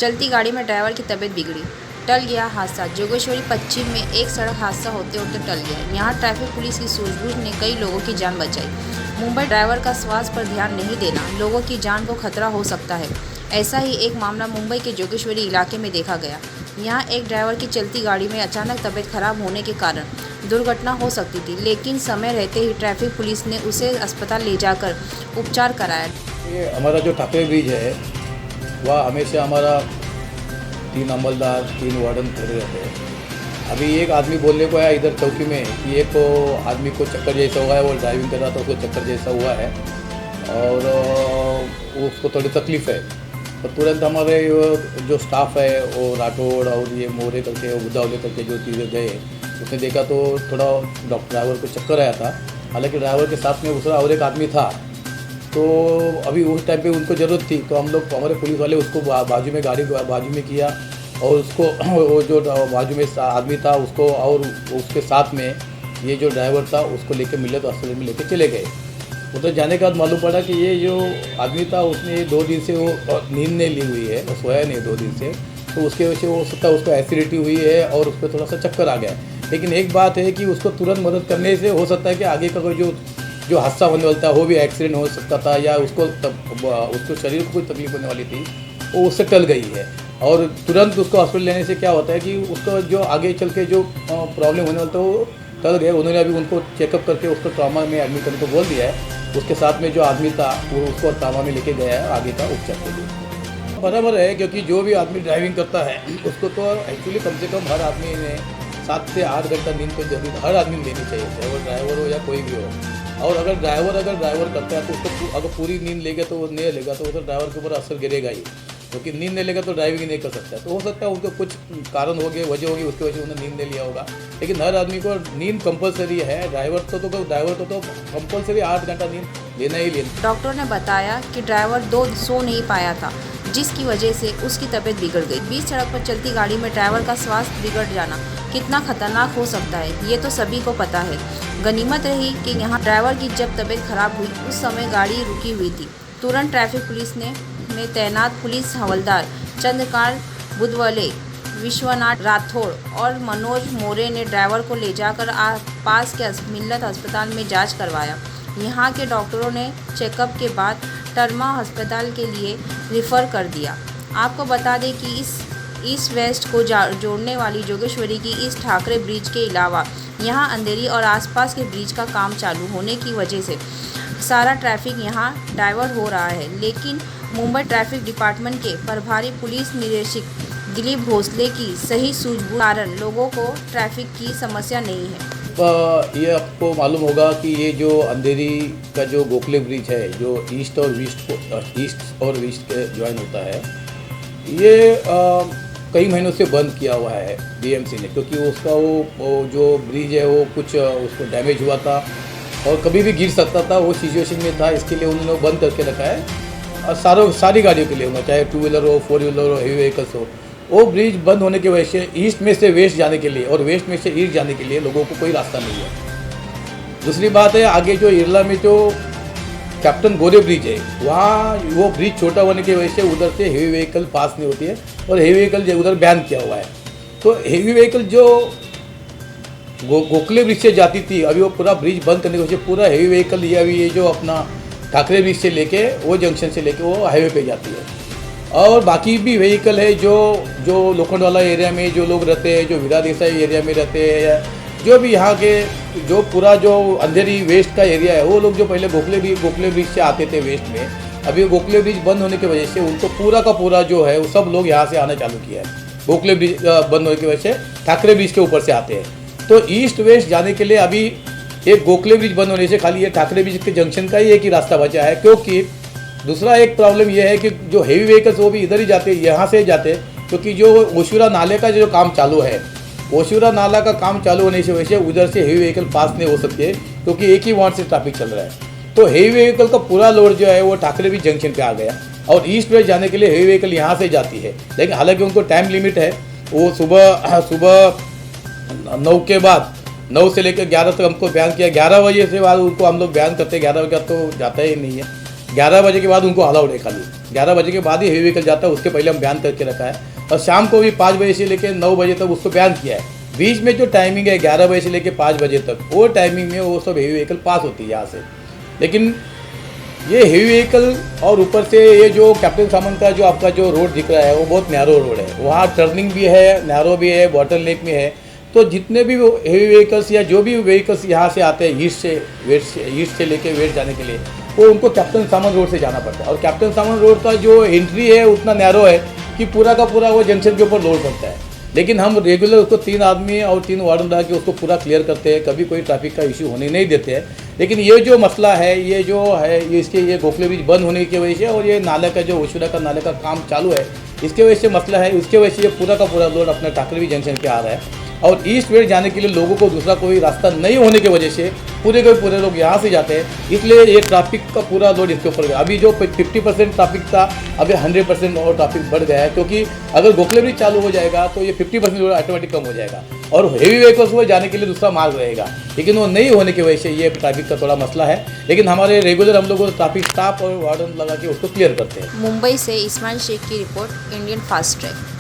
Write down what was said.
चलती गाड़ी में ड्राइवर की तबीयत बिगड़ी, टल गया हादसा। जोगेश्वरी पश्चिम में एक सड़क हादसा होते होते टल गया। यहाँ ट्रैफिक पुलिस की सूझबूझ ने कई लोगों की जान बचाई। मुंबई ड्राइवर का स्वास्थ्य पर ध्यान नहीं देना, लोगों की जान को खतरा हो सकता है। ऐसा ही एक मामला मुंबई के जोगेश्वरी इलाके में देखा गया। यहाँ एक ड्राइवर की चलती गाड़ी में अचानक तबीयत खराब होने के कारण दुर्घटना हो सकती थी, लेकिन समय रहते ही ट्रैफिक पुलिस ने उसे अस्पताल ले जाकर उपचार कराया। ये हमारा जो ठाकरे ब्रिज है वह हमेशा हमारा 3 अमलदार 3 वार्डन खड़े रहते हैं। अभी एक आदमी बोलने को आया इधर चौकी में कि एक तो आदमी को चक्कर जैसा हुआ है, वो ड्राइविंग कर रहा था, उसको चक्कर जैसा हुआ है और उसको थोड़ी तकलीफ़ है। तो तुरंत हमारे जो स्टाफ है वो राठौड़ और ये मोरे करके बुदावले करके जो चीज़ें गए, उसने देखा तो थोड़ा ड्राइवर को चक्कर आया था। हालांकि ड्राइवर के साथ में दूसरा और एक आदमी था, तो अभी उस टाइम पे उनको ज़रूरत थी, तो हम लोग हमारे पुलिस वाले उसको बाजू में गाड़ी बाजू में किया और उसको वो जो बाजू में आदमी था उसको और उसके साथ में ये जो ड्राइवर था उसको लेके मिले तो अस्पताल में लेके चले गए। उधर जाने के बाद मालूम पड़ा कि ये जो आदमी था उसने 2 दिन से वो नींद नहीं ली हुई है, वो सोया नहीं 2 दिन से, तो उसके वजह से हो सकता है उसको एसिडिटी हुई है और उस पर थोड़ा सा चक्कर आ गया है। लेकिन एक बात है कि उसको तुरंत मदद करने से हो सकता है कि आगे का कोई जो हादसा होने वाला था वो भी एक्सीडेंट हो सकता था, या उसको शरीर को कोई तकलीफ होने वाली थी वो उससे टल गई है। और तुरंत उसको हॉस्पिटल लेने से क्या होता है कि उसका जो आगे चल के जो प्रॉब्लम होने वाला था वो टल गया। उन्होंने अभी उनको चेकअप करके उसको ट्रॉमा में एडमिट करने को बोल दिया है। उसके साथ में जो आदमी था वो उसको ट्रॉमा में लेके गया है आगे का उपचार के लिए। बराबर है, क्योंकि जो भी आदमी ड्राइविंग करता है उसको तो एक्चुअली कम से कम हर आदमी ने 7 से 8 घंटा नींद तो जरूर हर आदमी लेनी चाहिए, चाहे वो ड्राइवर हो या कोई भी हो। और अगर ड्राइवर करता है तो उसको अगर पूरी नींद लेगा तो वो नहीं लेगा तो उधर ड्राइवर के ऊपर असर गिरेगा ही, क्योंकि नींद नहीं लेगा तो ड्राइविंग नहीं कर सकता। तो हो सकता है उनको कुछ कारण हो गए, वजह होगी, उसकी वजह से उन्होंने नींद नहीं लिया होगा। लेकिन हर आदमी को नींद कंपलसरी है। ड्राइवर को तो कंपलसरी 8 घंटा नींद लेना ही लेना। डॉक्टर ने बताया कि ड्राइवर 2 सो नहीं पाया था, जिसकी वजह से उसकी तबीयत बिगड़ गई। बीच सड़क पर चलती गाड़ी में ड्राइवर का स्वास्थ्य बिगड़ जाना कितना खतरनाक हो सकता है ये तो सभी को पता है। गनीमत रही कि यहाँ ड्राइवर की जब तबीयत खराब हुई उस समय गाड़ी रुकी हुई थी। तुरंत ट्रैफिक पुलिस में तैनात पुलिस हवलदार चंद्रकांत बुदवले, विश्वनाथ राठौड़ और मनोज मोरे ने ड्राइवर को ले जाकर पास के मिल्लत अस्पताल में जांच करवाया। यहाँ के डॉक्टरों ने चेकअप के बाद टर्मा अस्पताल के लिए रिफ़र कर दिया। आपको बता दें कि इस ईस्ट वेस्ट को जोड़ने वाली जोगेश्वरी की इस ठाकरे ब्रिज के अलावा यहाँ अंधेरी और आसपास के ब्रिज का काम चालू होने की वजह से सारा ट्रैफिक यहाँ डाइवर्ट हो रहा है। लेकिन मुंबई ट्रैफिक डिपार्टमेंट के प्रभारी पुलिस निरीक्षक दिलीप भोसले की सही सूझबूझ कारण लोगों को ट्रैफिक की समस्या नहीं है। ये आपको मालूम होगा कि ये जो अंधेरी का जो गोखले ब्रिज है जो ईस्ट और वेस्ट के ज्वाइन होता है, ये कई महीनों से बंद किया हुआ है बीएमसी ने, क्योंकि उसका वो जो ब्रिज है वो कुछ उसको डैमेज हुआ था और कभी भी गिर सकता था, वो सिचुएशन में था। इसके लिए उन्होंने बंद करके रखा है और सारी गाड़ियों के लिए होना, चाहे 2 व्हीलर हो, 4 व्हीलर हो, हेवी व्हीकल्स हो। वो ब्रिज बंद होने की वजह से ईस्ट में से वेस्ट जाने के लिए और वेस्ट में से ईस्ट जाने के लिए लोगों को कोई रास्ता नहीं है। दूसरी बात है, आगे जो इरला में जो कैप्टन गोरे ब्रिज है वहाँ वो ब्रिज छोटा होने की वजह से उधर से हेवी व्हीकल पास नहीं होती है और हेवी व्हीकल उधर बैन किया हुआ है। तो हेवी व्हीकल जो गोखले ब्रिज से जाती थी, अभी वो पूरा ब्रिज बंद करने की वजह से पूरा हेवी व्हीकल ये जो अपना ठाकरे ब्रिज से लेके वो जंक्शन से लेके वो हाईवे पे जाती है। और बाकी भी व्हीकल है जो लोखंडवाला एरिया में जो लोग रहते हैं, जो वीरा देसाई एरिया में रहते हैं, या जो भी यहाँ के जो पूरा जो अंधेरी वेस्ट का एरिया है, वो लोग जो पहले गोखले ब्रिज से आते थे वेस्ट में, अभी गोखले ब्रिज बंद होने की वजह से उनको पूरा का पूरा जो है वो सब लोग यहाँ से आना चालू किया है। गोखले ब्रिज बंद होने की वजह से ठाकरे ब्रिज के ऊपर से आते हैं। तो ईस्ट वेस्ट जाने के लिए अभी एक गोखले ब्रिज बंद होने से खाली ये ठाकरे ब्रिज के जंक्शन का ही एक ही रास्ता बचा है। क्योंकि दूसरा एक प्रॉब्लम यह है कि जो हेवी व्हीकल्स वो भी इधर ही जाते, यहाँ से जाते, क्योंकि जो ओशुरा नाले का जो काम चालू है, ओशुरा नाला का काम चालू होने से वजह से उधर से हेवी व्हीकल पास नहीं हो सकते, क्योंकि एक ही वार्ड से ट्रैफिक चल रहा है। तो हेवी व्हीकल का पूरा लोड जो है वो ठाकरे ब्रिज जंक्शन पे आ गया और ईस्ट वेस्ट जाने के लिए हेवी व्हीकल यहाँ से जाती है। लेकिन हालांकि उनको टाइम लिमिट है, वो सुबह 9 के बाद 9 से लेकर 11 तक हमको बयान किया। 11 बजे से बाद उनको हम लोग बयान करते, 11 बजे तो जाता ही नहीं है। 11 बजे के बाद उनको अलाउड है खाली, 11 बजे के बाद ही हेवी व्हीकल जाता है, उसके पहले हम बैन करके रखा है। और शाम को भी 5 बजे से लेकर 9 बजे तक उसको बैन किया है। बीच में जो टाइमिंग है 11 बजे से लेकर 5 बजे तक, वो टाइमिंग में वो सब हेवी व्हीकल पास होती है यहाँ से। लेकिन ये हेवी व्हीकल और ऊपर से ये जो कैप्टन सामंत का जो आपका जो रोड दिख रहा है वो बहुत नैरो रोड है, वहाँ टर्निंग भी है, नैरो भी है, बॉटल नेक में है। तो जितने भी हेवी व्हीकल्स या जो भी व्हीकल्स यहाँ से आते हैं ईस्ट से लेके वेस्ट जाने के लिए, वो उनको कैप्टन सामंत रोड से जाना पड़ता है। और कैप्टन सामंत रोड का जो एंट्री है उतना नैरो है कि पूरा का पूरा वो जंक्शन के ऊपर लोड पड़ता है। लेकिन हम रेगुलर उसको 3 आदमी और 3 वार्डन लगा के उसको पूरा क्लियर करते हैं, कभी कोई ट्रैफिक का इशू होने नहीं देते हैं। लेकिन ये जो मसला है, ये जो है ये गोखले ब्रिज बंद होने की वजह से और ये नाले का जो ओशुरा का नाले का काम चालू है, इसके वजह से मसला है। उसके वजह से ये पूरा का पूरा लोड अपने टाकरवी जंक्शन पे आ रहा है। और ईस्ट वेस्ट जाने के लिए लोगों को दूसरा कोई रास्ता नहीं होने की वजह से पूरे के पूरे लोग यहाँ से जाते हैं, इसलिए ये ट्रैफिक का पूरा लोड इसके ऊपर गया। अभी जो 50% ट्रैफिक था, अभी 100% और ट्रैफिक बढ़ गया है, क्योंकि अगर गोखले ब्रिज चालू हो जाएगा तो ये 50% लोड ऑटोमेटिक कम हो जाएगा और हेवी व्हीकल्स को जाने के लिए दूसरा मार्ग रहेगा। लेकिन वो नहीं होने की वजह से ये ट्रैफिक का थोड़ा मसला है। लेकिन हमारे रेगुलर हम लोग ट्रैफिक स्टाफ और वार्डन लगा के उसको क्लियर करते हैं। मुंबई से इस्माइल शेख की रिपोर्ट, इंडियन फास्ट ट्रैक।